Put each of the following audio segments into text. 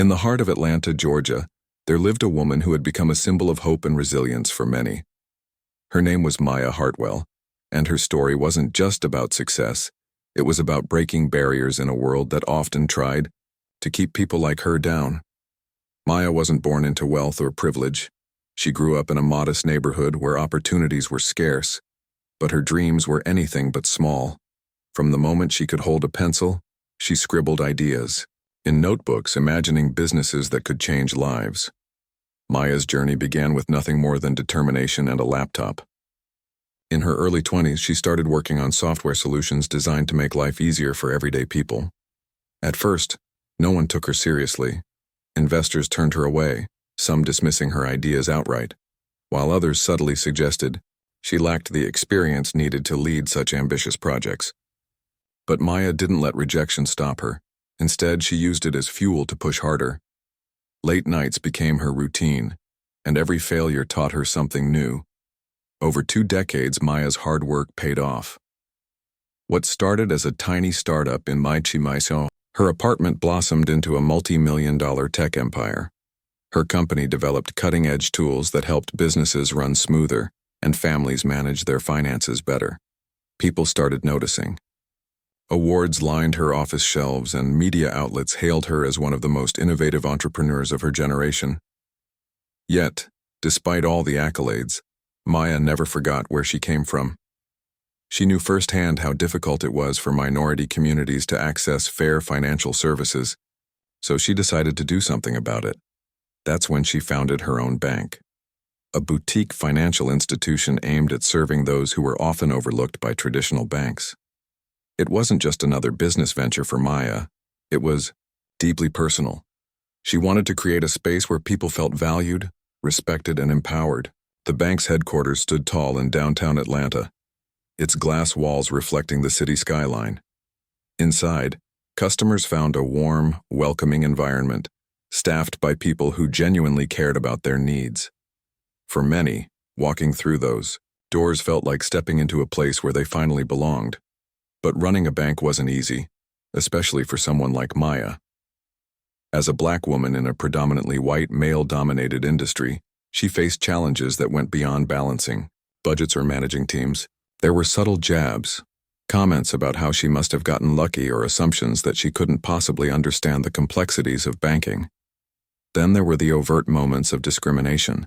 In the heart of Atlanta, Georgia, there lived a woman who had become a symbol of hope and resilience for many. Her name was Maya Hartwell, and her story wasn't just about success. It was about breaking barriers in a world that often tried to keep people like her down. Maya wasn't born into wealth or privilege. She grew up in a modest neighborhood where opportunities were scarce, but her dreams were anything but small. From the moment she could hold a pencil, she scribbled ideas in notebooks, imagining businesses that could change lives. Maya's journey began with nothing more than determination and a laptop. In her early 20s, she started working on software solutions designed to make life easier for everyday people. At first, no one took her seriously. Investors turned her away, some dismissing her ideas outright, while others subtly suggested she lacked the experience needed to lead such ambitious projects. But Maya didn't let rejection stop her. Instead, she used it as fuel to push harder. Late nights became her routine, and every failure taught her something new. Over 2 decades, Maya's hard work paid off. What started as a tiny startup in Maiso, her apartment blossomed into a multi-million-dollar tech empire. Her company developed cutting-edge tools that helped businesses run smoother and families manage their finances better. People started noticing. Awards lined her office shelves, and media outlets hailed her as one of the most innovative entrepreneurs of her generation. Yet, despite all the accolades, Maya never forgot where she came from. She knew firsthand how difficult it was for minority communities to access fair financial services, so she decided to do something about it. That's when she founded her own bank, a boutique financial institution aimed at serving those who were often overlooked by traditional banks. It wasn't just another business venture for Maya. It was deeply personal. She wanted to create a space where people felt valued, respected, and empowered. The bank's headquarters stood tall in downtown Atlanta, its glass walls reflecting the city skyline. Inside, customers found a warm, welcoming environment, staffed by people who genuinely cared about their needs. For many, walking through those doors felt like stepping into a place where they finally belonged. But running a bank wasn't easy, especially for someone like Maya. As a black woman in a predominantly white, male-dominated industry, she faced challenges that went beyond balancing budgets or managing teams. There were subtle jabs, comments about how she must have gotten lucky, or assumptions that she couldn't possibly understand the complexities of banking. Then there were the overt moments of discrimination,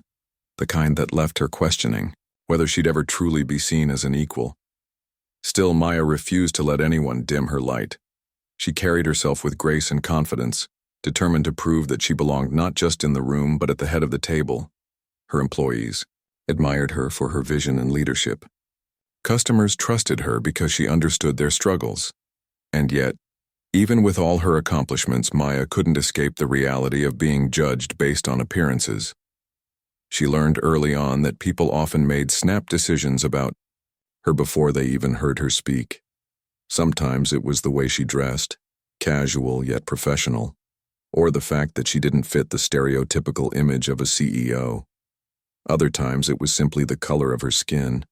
the kind that left her questioning whether she'd ever truly be seen as an equal. Still, Maya refused to let anyone dim her light. She carried herself with grace and confidence, determined to prove that she belonged not just in the room but at the head of the table. Her employees admired her for her vision and leadership. Customers trusted her because she understood their struggles. And yet, even with all her accomplishments, Maya couldn't escape the reality of being judged based on appearances. She learned early on that people often made snap decisions about her before they even heard her speak. Sometimes it was the way she dressed, casual yet professional, or the fact that she didn't fit the stereotypical image of a CEO. Other times it was simply the color of her skin.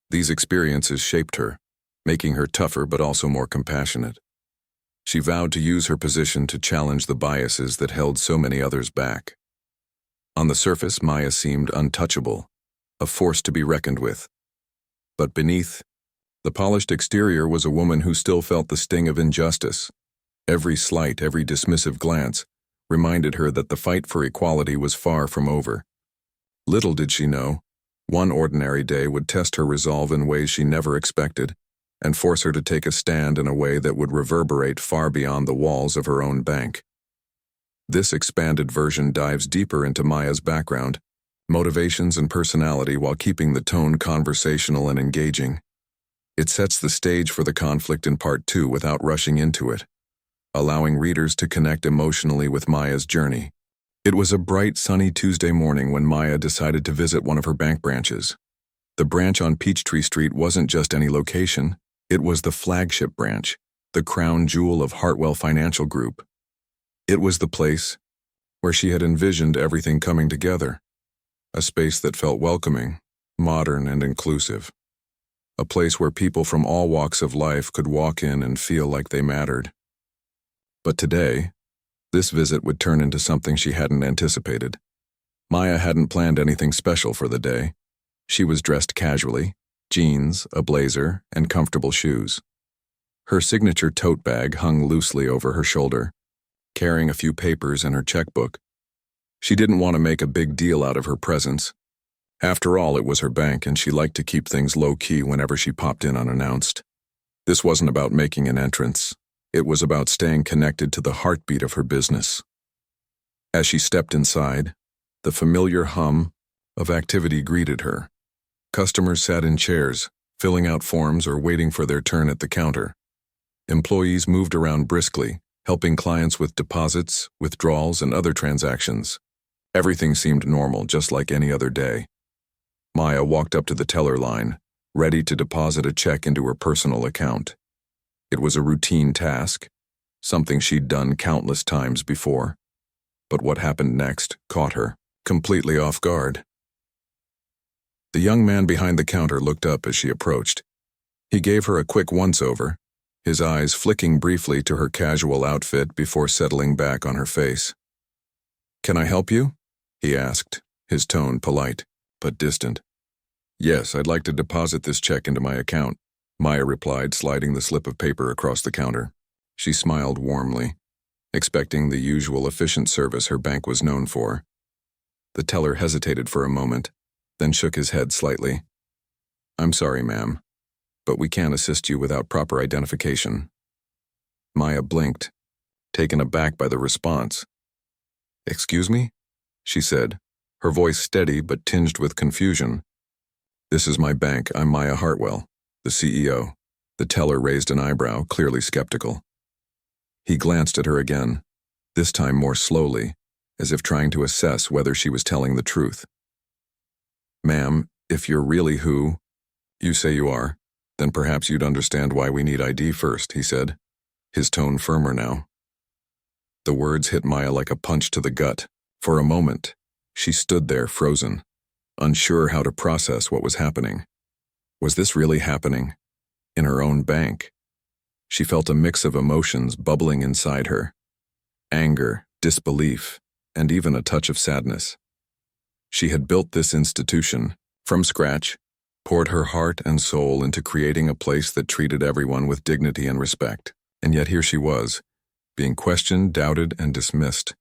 These experiences shaped her, making her tougher but also more compassionate. She vowed to use her position to challenge the biases that held so many others back. On the surface, Maya seemed untouchable, a force to be reckoned with. But beneath the polished exterior was a woman who still felt the sting of injustice. Every slight, every dismissive glance reminded her that the fight for equality was far from over. Little did she know, one ordinary day would test her resolve in ways she never expected, and force her to take a stand in a way that would reverberate far beyond the walls of her own bank. This expanded version dives deeper into Maya's background, motivations, and personality while keeping the tone conversational and engaging. It sets the stage for the conflict in Part 2 without rushing into it, allowing readers to connect emotionally with Maya's journey. It was a bright, sunny Tuesday morning when Maya decided to visit one of her bank branches. The branch on Peachtree Street wasn't just any location, it was the flagship branch, the crown jewel of Hartwell Financial Group. It was the place where she had envisioned everything coming together. A space that felt welcoming, modern, and inclusive. A place where people from all walks of life could walk in and feel like they mattered. But today, This visit would turn into something she hadn't anticipated. Maya hadn't planned anything special for the day. She was dressed casually, jeans, a blazer, and comfortable shoes. Her signature tote bag hung loosely over her shoulder, carrying a few papers and her checkbook. She didn't want to make a big deal out of her presence. After all, it was her bank, and she liked to keep things low-key whenever she popped in unannounced. This wasn't about making an entrance. It was about staying connected to the heartbeat of her business. As she stepped inside, the familiar hum of activity greeted her. Customers sat in chairs, filling out forms or waiting for their turn at the counter. Employees moved around briskly, helping clients with deposits, withdrawals, and other transactions. Everything seemed normal, just like any other day. Maya walked up to the teller line, ready to deposit a check into her personal account. It was a routine task, something she'd done countless times before. But what happened next caught her, completely off guard. The young man behind the counter looked up as she approached. He gave her a quick once-over, his eyes flicking briefly to her casual outfit before settling back on her face. "Can I help you?" he asked, his tone polite, but distant. "Yes, I'd like to deposit this check into my account," Maya replied, sliding the slip of paper across the counter. She smiled warmly, expecting the usual efficient service her bank was known for. The teller hesitated for a moment, then shook his head slightly. "I'm sorry, ma'am, but we can't assist you without proper identification." Maya blinked, taken aback by the response. "Excuse me?" she said, her voice steady but tinged with confusion. "This is my bank. I'm Maya Hartwell, the CEO." The teller raised an eyebrow, clearly skeptical. He glanced at her again, this time more slowly, as if trying to assess whether she was telling the truth. "Ma'am, if you're really who you say you are, then perhaps you'd understand why we need ID first," he said, his tone firmer now. The words hit Maya like a punch to the gut. For a moment, she stood there frozen, unsure how to process what was happening. Was this really happening? In her own bank? She felt a mix of emotions bubbling inside her. Anger, disbelief, and even a touch of sadness. She had built this institution, from scratch, poured her heart and soul into creating a place that treated everyone with dignity and respect. And yet here she was, being questioned, doubted, and dismissed.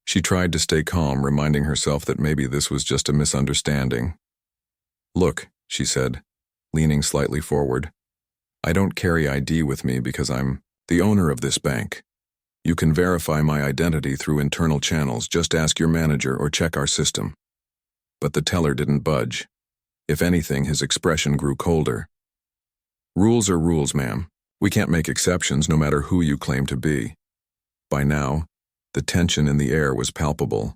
She tried to stay calm, reminding herself that maybe this was just a misunderstanding. "Look," she said, leaning slightly forward, "I don't carry ID with me because I'm the owner of this bank. You can verify my identity through internal channels. Just ask your manager or check our system." But the teller didn't budge. If anything, his expression grew colder. "Rules are rules, ma'am. We can't make exceptions no matter who you claim to be." By now, the tension in the air was palpable.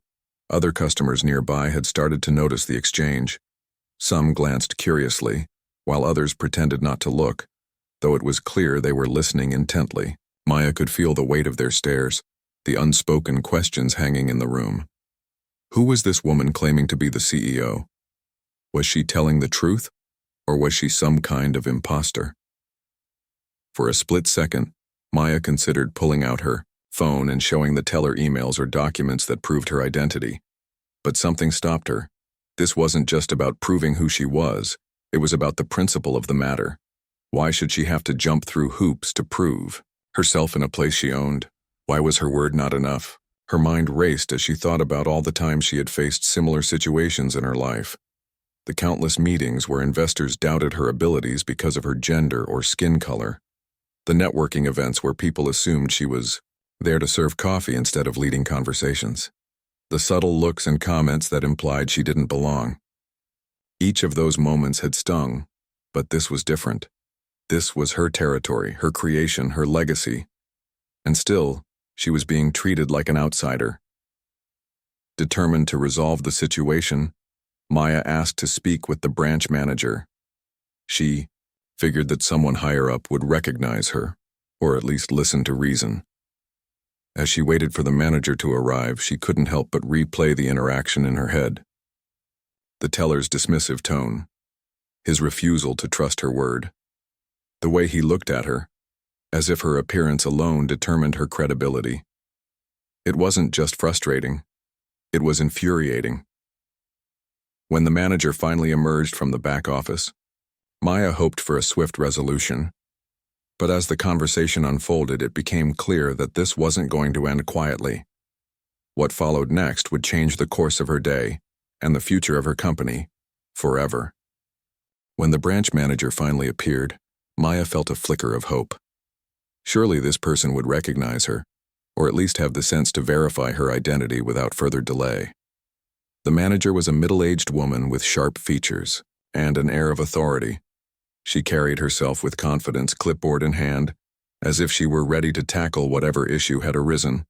Other customers nearby had started to notice the exchange. Some glanced curiously, while others pretended not to look, though it was clear they were listening intently. Maya could feel the weight of their stares, the unspoken questions hanging in the room. Who was this woman claiming to be the CEO? Was she telling the truth, or was she some kind of imposter? For a split second, Maya considered pulling out her phone and showing the teller emails or documents that proved her identity. But something stopped her. This wasn't just about proving who she was, it was about the principle of the matter. Why should she have to jump through hoops to prove herself in a place she owned? Why was her word not enough? Her mind raced as she thought about all the times she had faced similar situations in her life. The countless meetings where investors doubted her abilities because of her gender or skin color. The networking events where people assumed she was there to serve coffee instead of leading conversations. The subtle looks and comments that implied she didn't belong. Each of those moments had stung, but this was different. This was her territory, her creation, her legacy. And still, she was being treated like an outsider. Determined to resolve the situation, Maya asked to speak with the branch manager. She figured that someone higher up would recognize her, or at least listen to reason. As she waited for the manager to arrive, she couldn't help but replay the interaction in her head. The teller's dismissive tone, his refusal to trust her word, the way he looked at her, as if her appearance alone determined her credibility. It wasn't just frustrating, it was infuriating. When the manager finally emerged from the back office, Maya hoped for a swift resolution. But as the conversation unfolded, it became clear that this wasn't going to end quietly. What followed next would change the course of her day and the future of her company forever. When the branch manager finally appeared, Maya felt a flicker of hope. Surely this person would recognize her, or at least have the sense to verify her identity without further delay. The manager was a middle-aged woman with sharp features and an air of authority. She carried herself with confidence, clipboard in hand, as if she were ready to tackle whatever issue had arisen.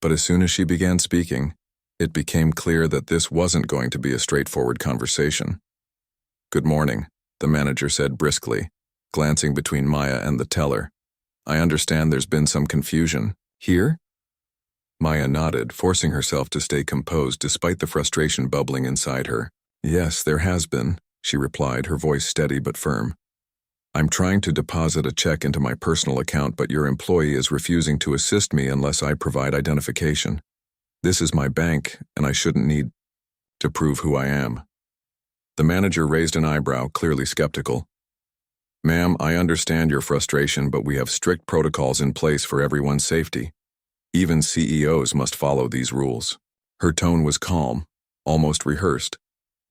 But as soon as she began speaking, it became clear that this wasn't going to be a straightforward conversation. "Good morning," the manager said briskly, glancing between Maya and the teller. "I understand there's been some confusion. Here?" Maya nodded, forcing herself to stay composed despite the frustration bubbling inside her. "Yes, there has been," she replied, her voice steady but firm. "I'm trying to deposit a check into my personal account, but your employee is refusing to assist me unless I provide identification. This is my bank, and I shouldn't need to prove who I am." The manager raised an eyebrow, clearly skeptical. "Ma'am, I understand your frustration, but we have strict protocols in place for everyone's safety. Even CEOs must follow these rules." Her tone was calm, almost rehearsed,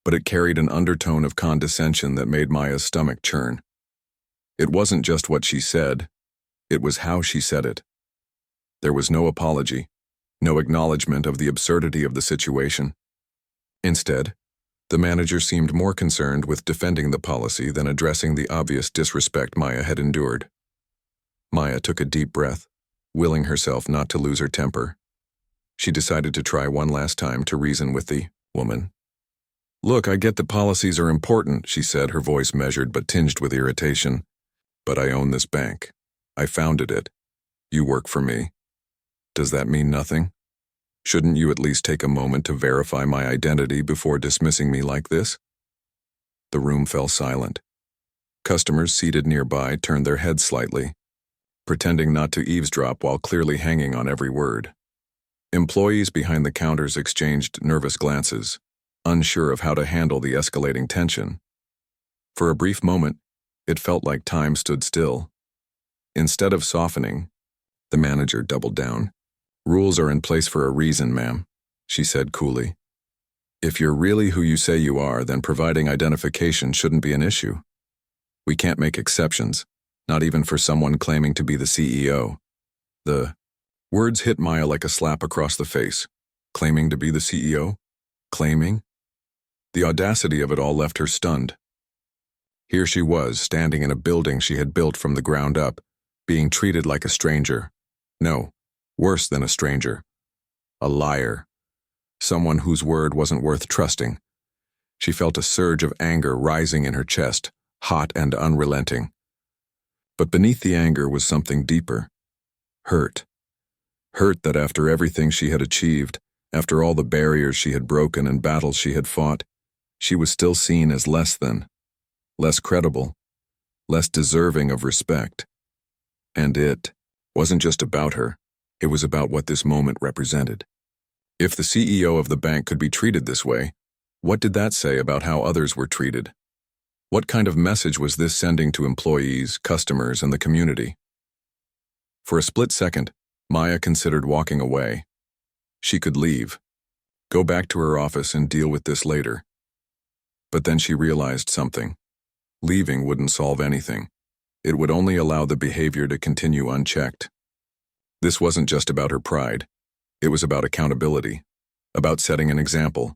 but it carried an undertone of condescension that made Maya's stomach churn. It wasn't just what she said, it was how she said it. There was no apology, no acknowledgement of the absurdity of the situation. Instead, the manager seemed more concerned with defending the policy than addressing the obvious disrespect Maya had endured. Maya took a deep breath, willing herself not to lose her temper. She decided to try one last time to reason with the woman. "Look, I get that policies are important," she said, her voice measured but tinged with irritation. "But I own this bank. I founded it. You work for me. Does that mean nothing? Shouldn't you at least take a moment to verify my identity before dismissing me like this?" The room fell silent. Customers seated nearby turned their heads slightly, pretending not to eavesdrop while clearly hanging on every word. Employees behind the counters exchanged nervous glances, unsure of how to handle the escalating tension. For a brief moment, it felt like time stood still. Instead of softening, the manager doubled down. "Rules are in place for a reason, ma'am," she said coolly. "If you're really who you say you are, then providing identification shouldn't be an issue. We can't make exceptions, not even for someone claiming to be the CEO." The words hit Maya like a slap across the face. Claiming to be the CEO? Claiming? The audacity of it all left her stunned. Here she was, standing in a building she had built from the ground up, being treated like a stranger. No, worse than a stranger. A liar. Someone whose word wasn't worth trusting. She felt a surge of anger rising in her chest, hot and unrelenting. But beneath the anger was something deeper. Hurt. Hurt that after everything she had achieved, after all the barriers she had broken and battles she had fought, she was still seen as less than, less credible, less deserving of respect. And it wasn't just about her, it was about what this moment represented. If the CEO of the bank could be treated this way, what did that say about how others were treated? What kind of message was this sending to employees, customers, and the community? For a split second, Maya considered walking away. She could leave, go back to her office and deal with this later. But then she realized something. Leaving wouldn't solve anything. It would only allow the behavior to continue unchecked. This wasn't just about her pride. It was about accountability, about setting an example,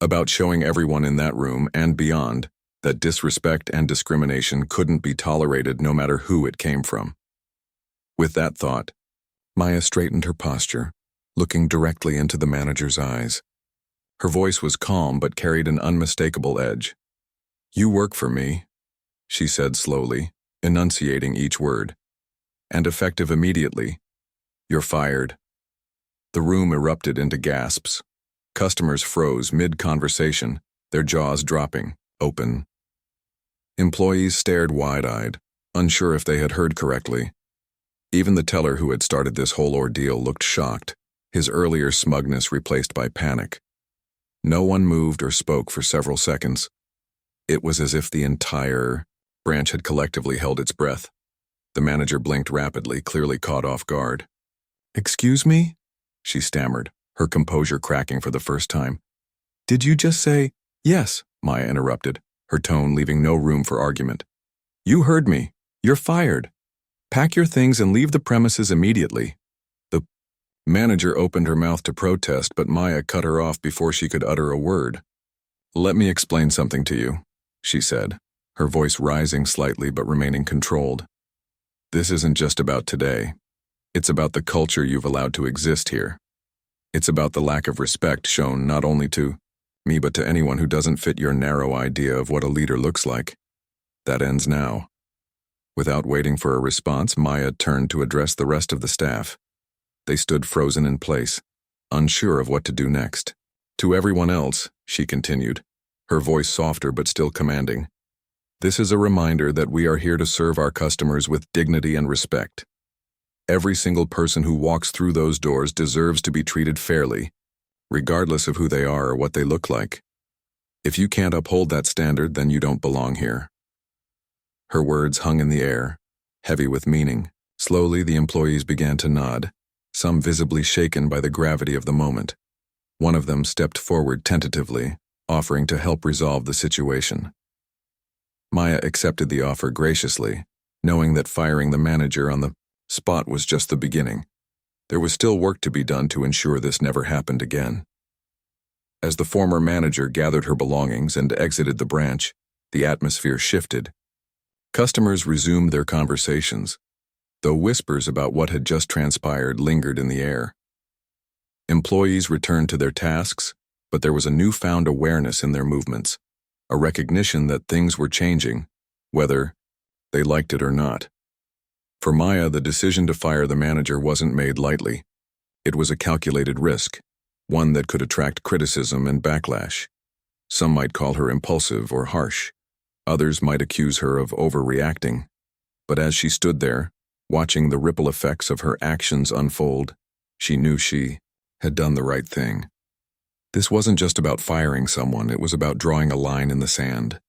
about showing everyone in that room and beyond that disrespect and discrimination couldn't be tolerated no matter who it came from. With that thought, Maya straightened her posture, looking directly into the manager's eyes. Her voice was calm but carried an unmistakable edge. "You work for me," she said slowly, enunciating each word. "And effective immediately. You're fired." The room erupted into gasps. Customers froze mid-conversation, their jaws dropping, open. Employees stared wide-eyed, unsure if they had heard correctly. Even the teller who had started this whole ordeal looked shocked, his earlier smugness replaced by panic. No one moved or spoke for several seconds. It was as if the entire branch had collectively held its breath. The manager blinked rapidly, clearly caught off guard. "Excuse me?" she stammered, her composure cracking for the first time. "Did you just say—" "Yes," Maya interrupted, her tone leaving no room for argument. "You heard me. You're fired. Pack your things and leave the premises immediately." The manager opened her mouth to protest, but Maya cut her off before she could utter a word. "Let me explain something to you," she said, her voice rising slightly but remaining controlled. "This isn't just about today. It's about the culture you've allowed to exist here. It's about the lack of respect shown not only to me but to anyone who doesn't fit your narrow idea of what a leader looks like. That ends now." Without waiting for a response, Maya turned to address the rest of the staff. They stood frozen in place, unsure of what to do next. "To everyone else," she continued, her voice softer but still commanding, "this is a reminder that we are here to serve our customers with dignity and respect. Every single person who walks through those doors deserves to be treated fairly, regardless of who they are or what they look like. If you can't uphold that standard, then you don't belong here." Her words hung in the air, heavy with meaning. Slowly, the employees began to nod, some visibly shaken by the gravity of the moment. One of them stepped forward tentatively, offering to help resolve the situation. Maya accepted the offer graciously, knowing that firing the manager on the spot was just the beginning. There was still work to be done to ensure this never happened again. As the former manager gathered her belongings and exited the branch, the atmosphere shifted. Customers resumed their conversations, though whispers about what had just transpired lingered in the air. Employees returned to their tasks, but there was a newfound awareness in their movements, a recognition that things were changing, whether they liked it or not. For Maya, the decision to fire the manager wasn't made lightly. It was a calculated risk, one that could attract criticism and backlash. Some might call her impulsive or harsh. Others might accuse her of overreacting. But as she stood there, watching the ripple effects of her actions unfold, she knew she had done the right thing. This wasn't just about firing someone, it was about drawing a line in the sand.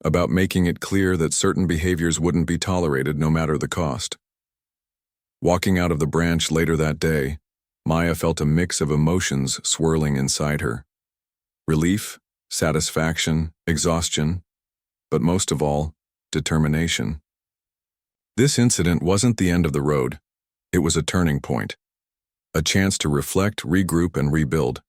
About making it clear that certain behaviors wouldn't be tolerated no matter the cost. Walking out of the branch later that day, Maya felt a mix of emotions swirling inside her. Relief, satisfaction, exhaustion, but most of all, determination. This incident wasn't the end of the road. It was a turning point. A chance to reflect, regroup, and rebuild.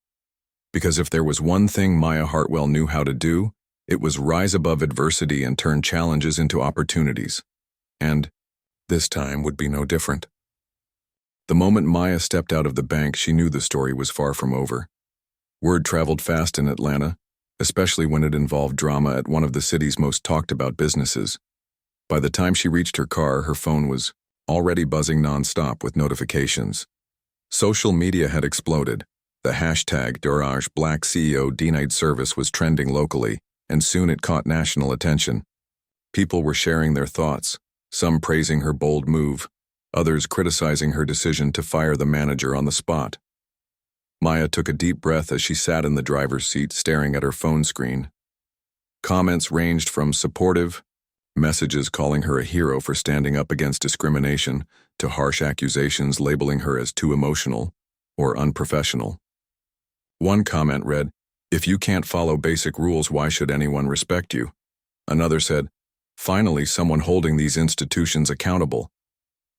Because if there was one thing Maya Hartwell knew how to do, it was rise above adversity and turn challenges into opportunities. And this time would be no different. The moment Maya stepped out of the bank, she knew the story was far from over. Word traveled fast in Atlanta, especially when it involved drama at one of the city's most talked-about businesses. By the time she reached her car, her phone was already buzzing nonstop with notifications. Social media had exploded. The hashtag Durage Black CEO denied service was trending locally, and soon it caught national attention. People were sharing their thoughts, some praising her bold move, others criticizing her decision to fire the manager on the spot. Maya took a deep breath as she sat in the driver's seat staring at her phone screen. Comments ranged from supportive messages calling her a hero for standing up against discrimination to harsh accusations labeling her as too emotional or unprofessional. One comment read, "If you can't follow basic rules, why should anyone respect you?" Another said, "Finally, someone holding these institutions accountable."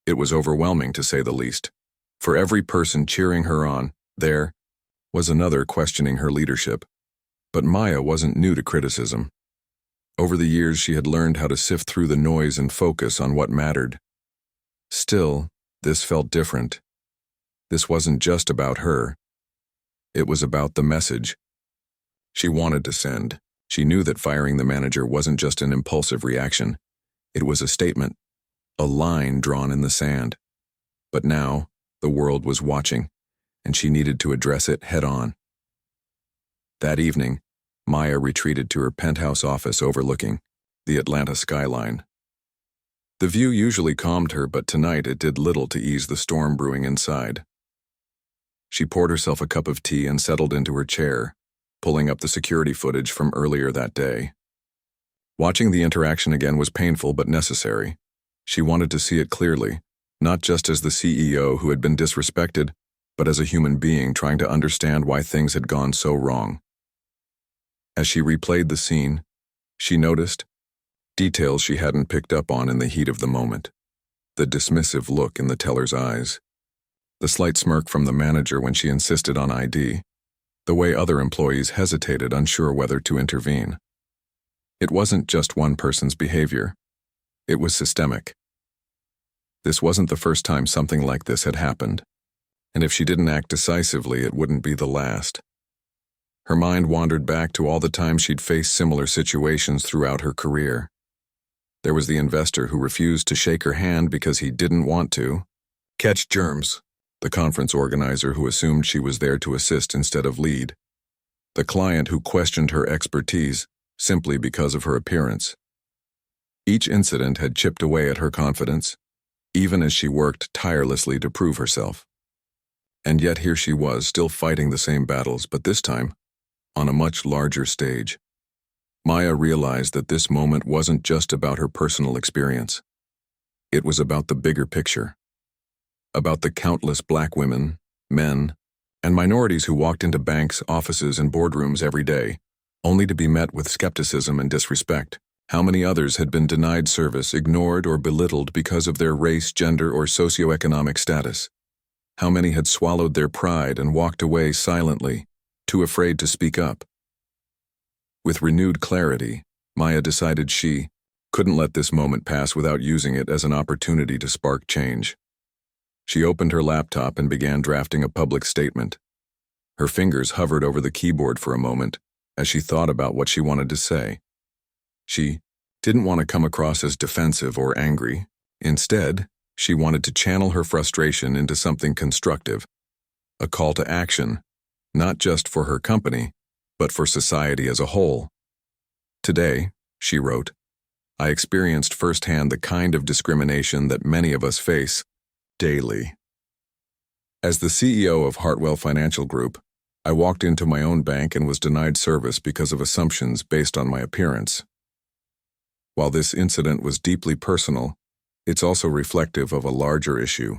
It was overwhelming, to say the least. For every person cheering her on, there was another questioning her leadership. But Maya wasn't new to criticism. Over the years, she had learned how to sift through the noise and focus on what mattered. Still, this felt different. This wasn't just about her. It was about the message she wanted to send. She knew that firing the manager wasn't just an impulsive reaction. It was a statement, a line drawn in the sand. But now, the world was watching, and she needed to address it head-on. That evening, Maya retreated to her penthouse office overlooking the Atlanta skyline. The view usually calmed her, but tonight it did little to ease the storm brewing inside. She poured herself a cup of tea and settled into her chair, pulling up the security footage from earlier that day. Watching the interaction again was painful but necessary. She wanted to see it clearly, not just as the CEO who had been disrespected, but as a human being trying to understand why things had gone so wrong. As she replayed the scene, she noticed details she hadn't picked up on in the heat of the moment. The dismissive look in the teller's eyes, the slight smirk from the manager when she insisted on ID, the way other employees hesitated, unsure whether to intervene. It wasn't just one person's behavior. It was systemic. This wasn't the first time something like this had happened, and if she didn't act decisively, it wouldn't be the last. Her mind wandered back to all the times she'd faced similar situations throughout her career. There was the investor who refused to shake her hand because he didn't want to catch germs, the conference organizer who assumed she was there to assist instead of lead, the client who questioned her expertise simply because of her appearance. Each incident had chipped away at her confidence, even as she worked tirelessly to prove herself. And yet here she was, still fighting the same battles, but this time, on a much larger stage. Maya realized that this moment wasn't just about her personal experience. It was about the bigger picture. About the countless black women, men, and minorities who walked into banks, offices, and boardrooms every day, only to be met with skepticism and disrespect. How many others had been denied service, ignored, or belittled because of their race, gender, or socioeconomic status? How many had swallowed their pride and walked away silently, too afraid to speak up? With renewed clarity, Maya decided she couldn't let this moment pass without using it as an opportunity to spark change. She opened her laptop and began drafting a public statement. Her fingers hovered over the keyboard for a moment as she thought about what she wanted to say. She didn't want to come across as defensive or angry. Instead, she wanted to channel her frustration into something constructive, a call to action, not just for her company, but for society as a whole. Today, she wrote, I experienced firsthand the kind of discrimination that many of us face daily. As the CEO of Hartwell Financial Group, I walked into my own bank and was denied service because of assumptions based on my appearance. While this incident was deeply personal, it's also reflective of a larger issue,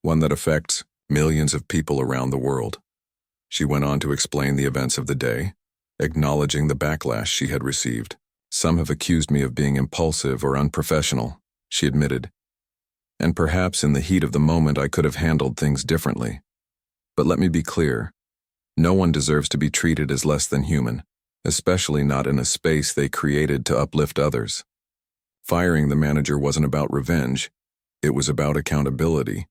one that affects millions of people around the world. She went on to explain the events of the day, acknowledging the backlash she had received. Some have accused me of being impulsive or unprofessional, she admitted. And perhaps in the heat of the moment I could have handled things differently. But let me be clear, no one deserves to be treated as less than human, especially not in a space they created to uplift others. Firing the manager wasn't about revenge, it was about accountability.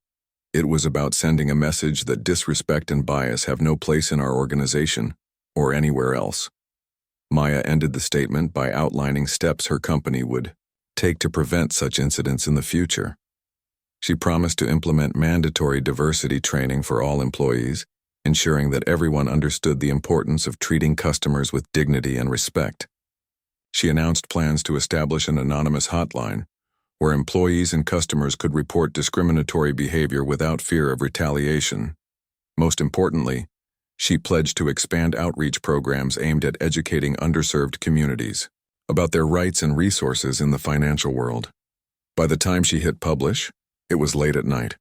It was about sending a message that disrespect and bias have no place in our organization or anywhere else. Maya ended the statement by outlining steps her company would take to prevent such incidents in the future. She promised to implement mandatory diversity training for all employees, ensuring that everyone understood the importance of treating customers with dignity and respect. She announced plans to establish an anonymous hotline where employees and customers could report discriminatory behavior without fear of retaliation. Most importantly, she pledged to expand outreach programs aimed at educating underserved communities about their rights and resources in the financial world. By the time she hit publish, it was late at night.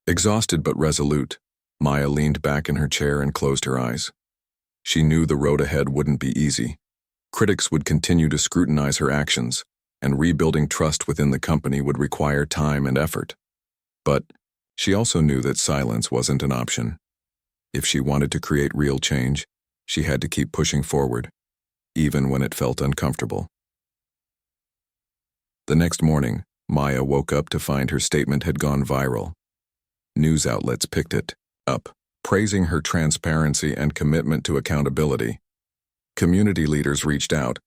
Exhausted but resolute, Maya leaned back in her chair and closed her eyes. She knew the road ahead wouldn't be easy. Critics would continue to scrutinize her actions, and rebuilding trust within the company would require time and effort. But she also knew that silence wasn't an option. If she wanted to create real change, she had to keep pushing forward, even when it felt uncomfortable. The next morning, Maya woke up to find her statement had gone viral. News outlets picked it up, praising her transparency and commitment to accountability. Community leaders reached out,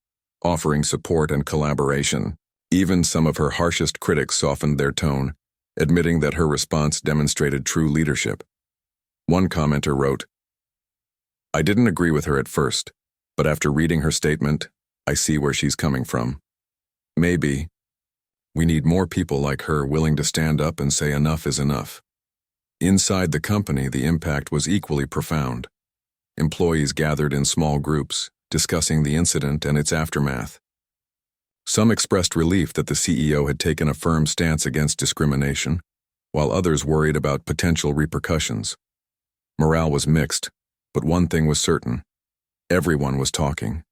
offering support and collaboration. Even some of her harshest critics softened their tone, admitting that her response demonstrated true leadership. One commenter wrote, I didn't agree with her at first, but after reading her statement, I see where she's coming from. Maybe we need more people like her willing to stand up and say enough is enough. Inside the company, the impact was equally profound. Employees gathered in small groups, discussing the incident and its aftermath. Some expressed relief that the CEO had taken a firm stance against discrimination, while others worried about potential repercussions. Morale was mixed, but one thing was certain: everyone was talking.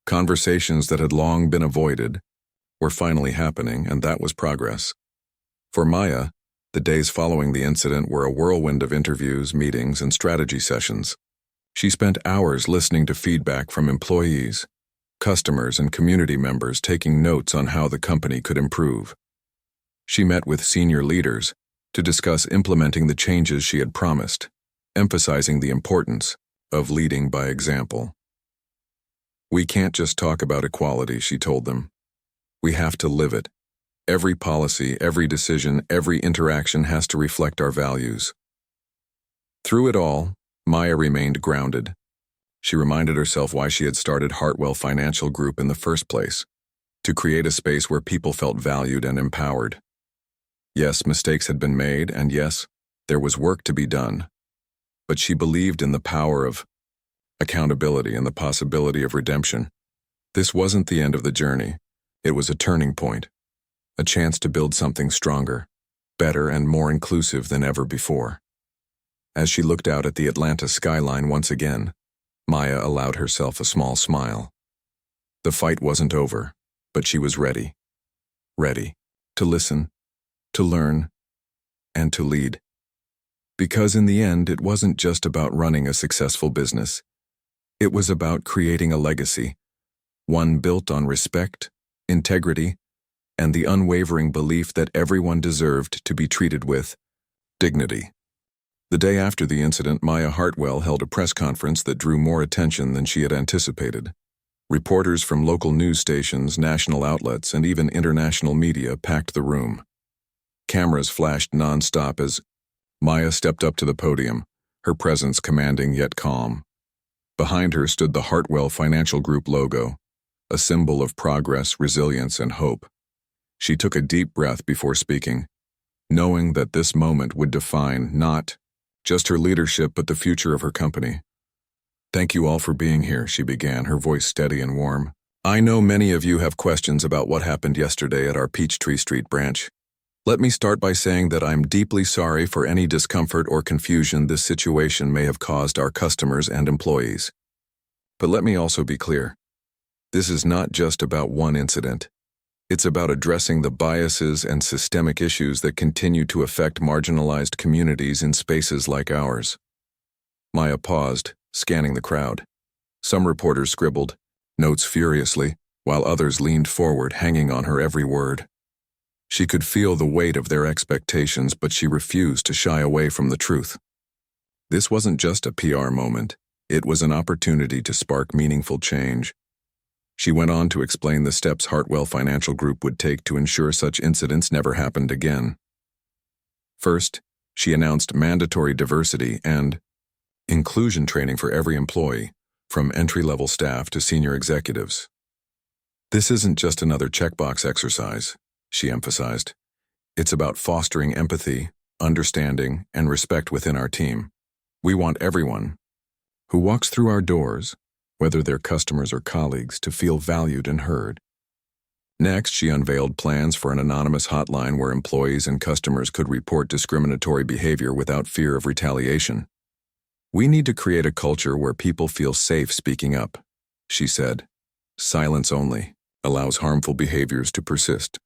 Conversations that had long been avoided were finally happening, and that was progress. For Maya, the days following the incident were a whirlwind of interviews, meetings, and strategy sessions. She spent hours listening to feedback from employees, customers, and community members, taking notes on how the company could improve. She met with senior leaders to discuss implementing the changes she had promised, emphasizing the importance of leading by example. "We can't just talk about equality," she told them. "We have to live it. Every policy, every decision, every interaction has to reflect our values." Through it all, Maya remained grounded. She reminded herself why she had started Hartwell Financial Group in the first place: to create a space where people felt valued and empowered. Yes, mistakes had been made, and yes, there was work to be done. But she believed in the power of accountability and the possibility of redemption. This wasn't the end of the journey. It was a turning point, a chance to build something stronger, better, and more inclusive than ever before. As she looked out at the Atlanta skyline once again, Maya allowed herself a small smile. The fight wasn't over, but she was ready. Ready to listen, to learn, and to lead. Because in the end, it wasn't just about running a successful business. It was about creating a legacy, one built on respect, integrity, and the unwavering belief that everyone deserved to be treated with dignity. The day after the incident, Maya Hartwell held a press conference that drew more attention than she had anticipated. Reporters from local news stations, national outlets, and even international media packed the room. Cameras flashed non-stop as Maya stepped up to the podium, her presence commanding yet calm. Behind her stood the Hartwell Financial Group logo, a symbol of progress, resilience, and hope. She took a deep breath before speaking, knowing that this moment would define not just her leadership but the future of her company. "Thank you all for being here," she began, her voice steady and warm. "I know many of you have questions about what happened yesterday at our Peachtree Street branch. Let me start by saying that I'm deeply sorry for any discomfort or confusion this situation may have caused our customers and employees. But let me also be clear. This is not just about one incident. It's about addressing the biases and systemic issues that continue to affect marginalized communities in spaces like ours." Maya paused, scanning the crowd. Some reporters scribbled notes furiously, while others leaned forward, hanging on her every word. She could feel the weight of their expectations, but she refused to shy away from the truth. This wasn't just a PR moment. It was an opportunity to spark meaningful change. She went on to explain the steps Hartwell Financial Group would take to ensure such incidents never happened again. First, she announced mandatory diversity and inclusion training for every employee, from entry-level staff to senior executives. "This isn't just another checkbox exercise," she emphasized. "It's about fostering empathy, understanding, and respect within our team. We want everyone who walks through our doors, whether they're customers or colleagues, to feel valued and heard." Next, she unveiled plans for an anonymous hotline where employees and customers could report discriminatory behavior without fear of retaliation. "We need to create a culture where people feel safe speaking up," she said. "Silence only allows harmful behaviors to persist.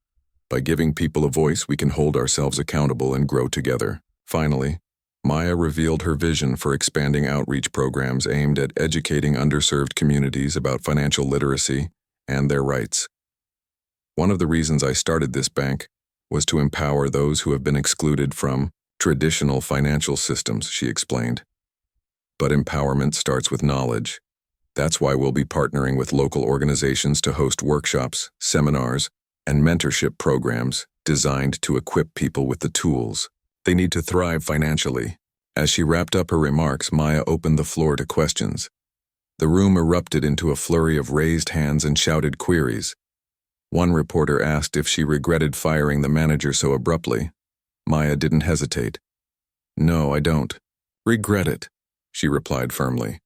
By giving people a voice, we can hold ourselves accountable and grow together." Finally, Maya revealed her vision for expanding outreach programs aimed at educating underserved communities about financial literacy and their rights. "One of the reasons I started this bank was to empower those who have been excluded from traditional financial systems," she explained. "But empowerment starts with knowledge. That's why we'll be partnering with local organizations to host workshops, seminars, and mentorship programs designed to equip people with the tools they need to thrive financially." As she wrapped up her remarks, Maya opened the floor to questions. The room erupted into a flurry of raised hands and shouted queries. One reporter asked if she regretted firing the manager so abruptly. Maya didn't hesitate. No, I don't. Regret it, she replied firmly.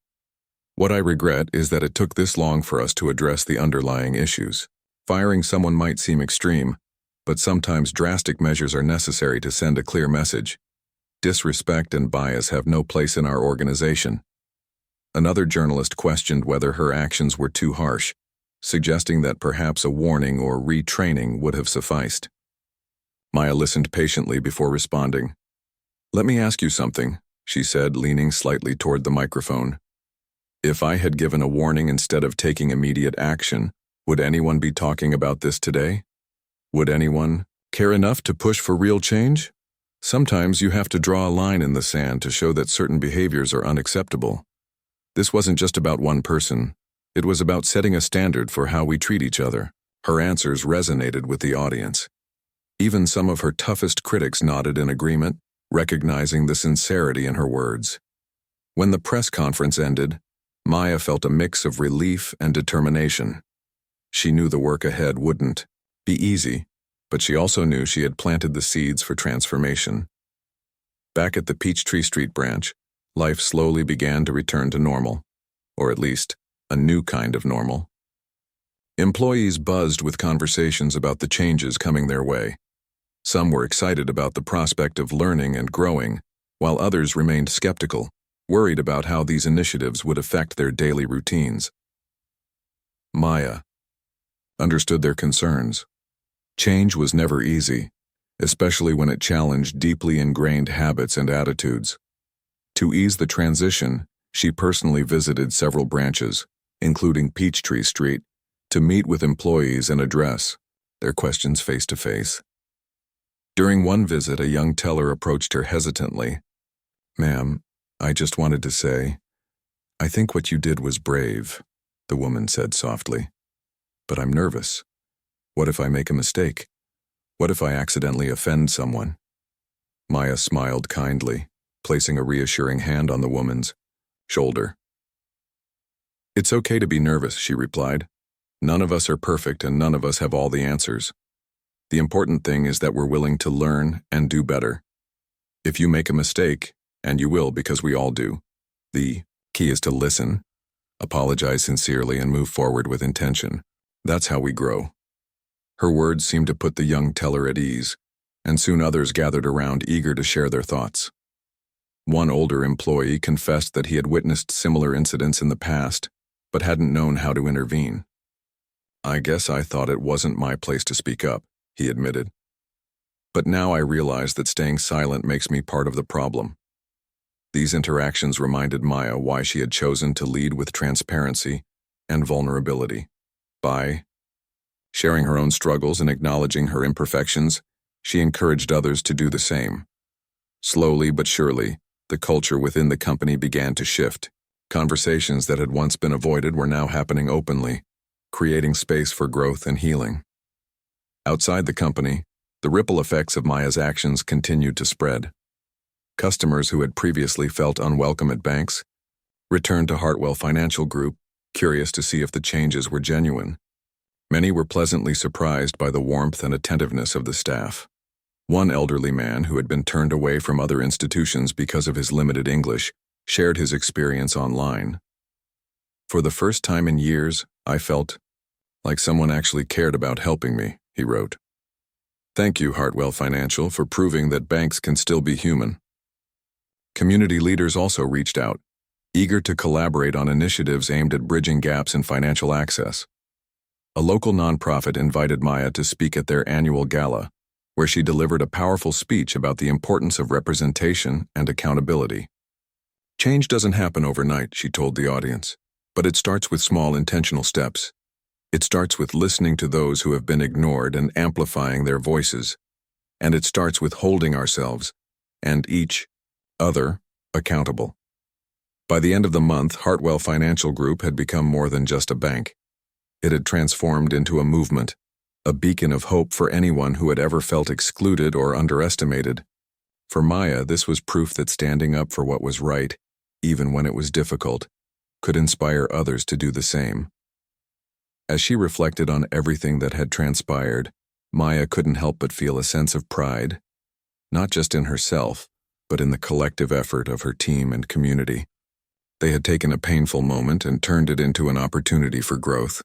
What I regret is that it took this long for us to address the underlying issues. Firing someone might seem extreme, but sometimes drastic measures are necessary to send a clear message. Disrespect and bias have no place in our organization. Another journalist questioned whether her actions were too harsh, suggesting that perhaps a warning or retraining would have sufficed. Maya listened patiently before responding. "Let me ask you something," she said, leaning slightly toward the microphone. "If I had given a warning instead of taking immediate action, would anyone be talking about this today? Would anyone care enough to push for real change? Sometimes you have to draw a line in the sand to show that certain behaviors are unacceptable. This wasn't just about one person. It was about setting a standard for how we treat each other." Her answers resonated with the audience. Even some of her toughest critics nodded in agreement, recognizing the sincerity in her words. When the press conference ended, Maya felt a mix of relief and determination. She knew the work ahead wouldn't be easy, but she also knew she had planted the seeds for transformation. Back at the Peachtree Street branch, life slowly began to return to normal, or at least, a new kind of normal. Employees buzzed with conversations about the changes coming their way. Some were excited about the prospect of learning and growing, while others remained skeptical, worried about how these initiatives would affect their daily routines. Maya understood their concerns. Change was never easy, especially when it challenged deeply ingrained habits and attitudes. To ease the transition, she personally visited several branches, including Peachtree Street, to meet with employees and address their questions face to face. During one visit, a young teller approached her hesitantly. "Ma'am, I just wanted to say, I think what you did was brave," the woman said softly. "But I'm nervous. What if I make a mistake? What if I accidentally offend someone?" Maya smiled kindly, placing a reassuring hand on the woman's shoulder. "It's okay to be nervous," she replied. "None of us are perfect and none of us have all the answers. The important thing is that we're willing to learn and do better. If you make a mistake, and you will because we all do, the key is to listen, apologize sincerely, and move forward with intention. That's how we grow." Her words seemed to put the young teller at ease, and soon others gathered around eager to share their thoughts. One older employee confessed that he had witnessed similar incidents in the past, but hadn't known how to intervene. "I guess I thought it wasn't my place to speak up," he admitted. "But now I realize that staying silent makes me part of the problem." These interactions reminded Maya why she had chosen to lead with transparency and vulnerability. By sharing her own struggles and acknowledging her imperfections, she encouraged others to do the same. Slowly but surely, the culture within the company began to shift. Conversations that had once been avoided were now happening openly, creating space for growth and healing. Outside the company, the ripple effects of Maya's actions continued to spread. Customers who had previously felt unwelcome at banks returned to Hartwell Financial Group, curious to see if the changes were genuine. Many were pleasantly surprised by the warmth and attentiveness of the staff. One elderly man who had been turned away from other institutions because of his limited English shared his experience online. "For the first time in years, I felt like someone actually cared about helping me," he wrote. "Thank you, Hartwell Financial, for proving that banks can still be human." Community leaders also reached out, eager to collaborate on initiatives aimed at bridging gaps in financial access. A local nonprofit invited Maya to speak at their annual gala, where she delivered a powerful speech about the importance of representation and accountability. "Change doesn't happen overnight," she told the audience, "but it starts with small intentional steps. It starts with listening to those who have been ignored and amplifying their voices. And it starts with holding ourselves, and each other, accountable." By the end of the month, Hartwell Financial Group had become more than just a bank. It had transformed into a movement, a beacon of hope for anyone who had ever felt excluded or underestimated. For Maya, this was proof that standing up for what was right, even when it was difficult, could inspire others to do the same. As she reflected on everything that had transpired, Maya couldn't help but feel a sense of pride, not just in herself, but in the collective effort of her team and community. They had taken a painful moment and turned it into an opportunity for growth.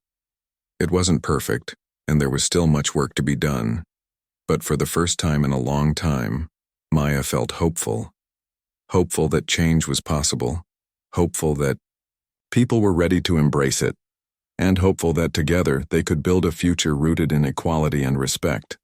It wasn't perfect, and there was still much work to be done. But for the first time in a long time, Maya felt hopeful. Hopeful that change was possible. Hopeful that people were ready to embrace it. And hopeful that together they could build a future rooted in equality and respect.